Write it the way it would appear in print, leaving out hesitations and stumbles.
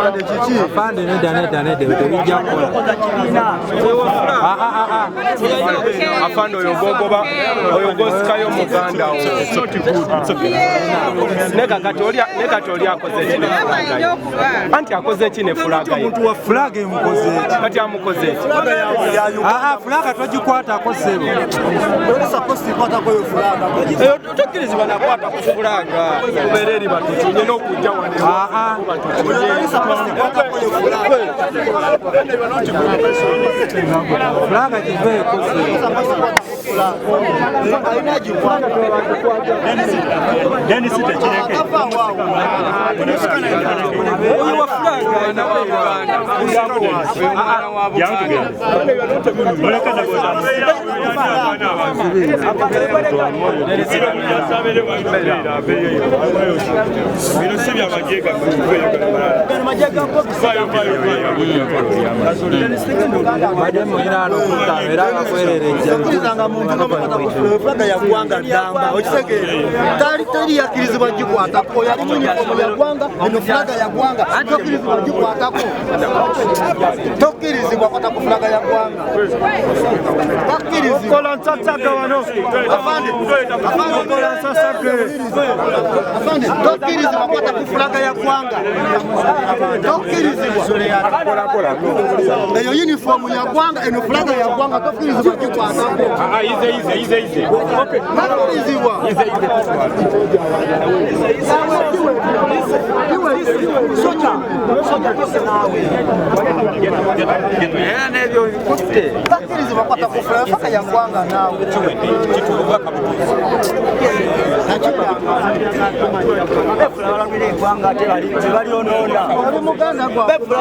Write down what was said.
Afande neda tebijja kukola. Afande oyo gogoba oyo gosikayo muganda wo. Nekati oli akoze kino fulaga. Anti akoze kino fulaga. Omuntu wa fulaga emukoze. Kati amukoze. Fulaga togikwata akosebo. Tokkirizibwa nakwata ku fulaga. Kubeera eri batutunye n'okujja wano. Fulaga kive ekosebo. Fulaga ya gwanga ndamba okitegere tali yakirizibwa gikwatako yali munyifomu ya gwanga eno fulaga ya gwanga tokirizibwa gikwatako tokirizibwa kwata ku fulaga ya gwanga tokirizibwa kola ntsatsaga wano afande kola ntsatsaga afande tokirizibwa kwata ku fulaga ya gwanga tokirizibwa eyo uniform ya gwanga eno fulaga ya gwanga tokirizibwa gikwatako Ize. Okay.